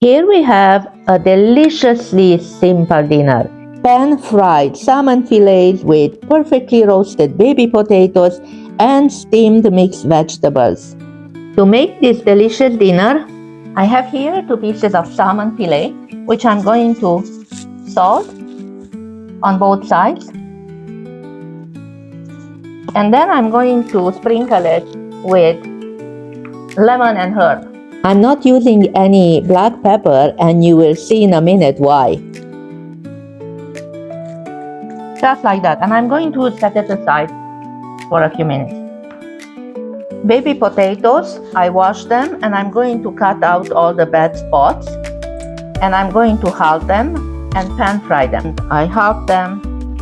Here we have a deliciously simple dinner. Pan-fried salmon fillets with perfectly roasted baby potatoes and steamed mixed vegetables. To make this delicious dinner, I have here 2 pieces of salmon fillet, which I'm going to salt on both sides. And then I'm going to sprinkle it with lemon and herb. I'm not using any black pepper, and you will see in a minute why. Just like that, and I'm going to set it aside for a few minutes. Baby potatoes, I wash them and I'm going to cut out all the bad spots, and I'm going to halve them and pan fry them. I halved them,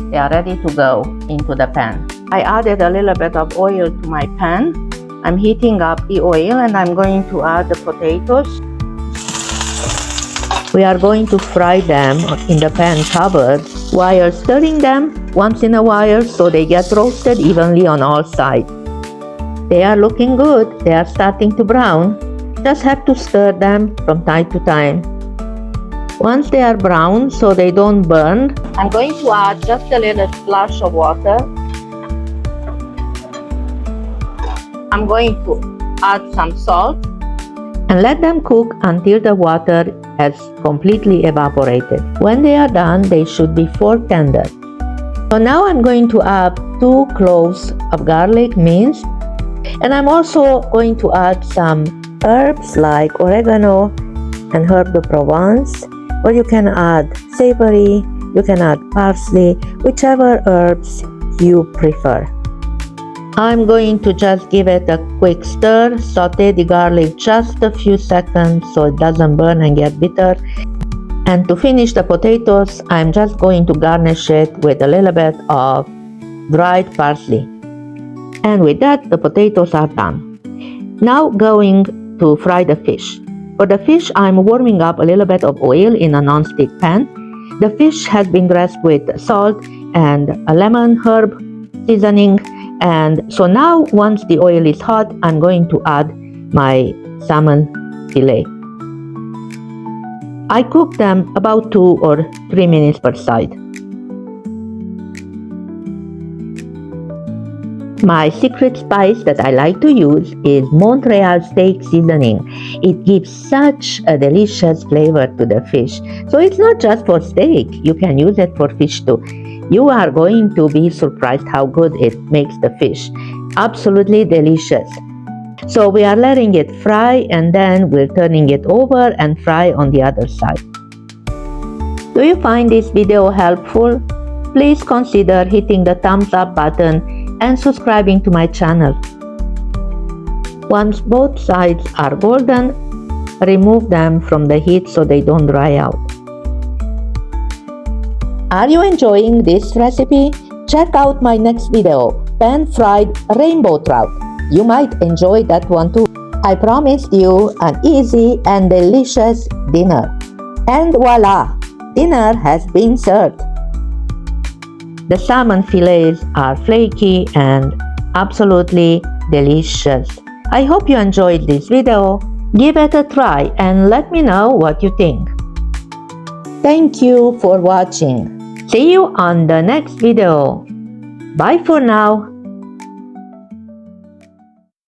they are ready to go into the pan. I added a little bit of oil to my pan. I'm heating up the oil and I'm going to add the potatoes. We are going to fry them in the pan covered while stirring them once in a while so they get roasted evenly on all sides. They are looking good, they are starting to brown. Just have to stir them from time to time. Once they are brown so they don't burn, I'm going to add just a little splash of water. I'm going to add some salt and let them cook until the water has completely evaporated. When they are done, they should be fork tender. So now I'm going to add 2 cloves of garlic minced, and I'm also going to add some herbs like oregano and herb de Provence, or you can add savory, you can add parsley, whichever herbs you prefer. I'm going to just give it a quick stir, saute the garlic just a few seconds so it doesn't burn and get bitter. And to finish the potatoes, I'm just going to garnish it with a little bit of dried parsley. And with that, the potatoes are done. Now going to fry the fish. For the fish, I'm warming up a little bit of oil in a non-stick pan. The fish has been dressed with salt and a lemon herb seasoning. And so now, once the oil is hot, I'm going to add my salmon fillet. I cook them about 2 or 3 minutes per side. My secret spice that I like to use is Montreal steak seasoning. It gives such a delicious flavor to the fish. So it's not just for steak, you can use it for fish too. You are going to be surprised how good it makes the fish. Absolutely delicious. So we are letting it fry and then we're turning it over and fry on the other side. Do you find this video helpful? Please consider hitting the thumbs up button and subscribing to my channel. Once both sides are golden, remove them from the heat so they don't dry out. Are you enjoying this recipe? Check out my next video, pan-fried rainbow trout. You might enjoy that one too. I promised you an easy and delicious dinner. And voila! Dinner has been served. The salmon fillets are flaky and absolutely delicious. I hope you enjoyed this video. Give it a try and let me know what you think. Thank you for watching. See you on the next video. Bye for now.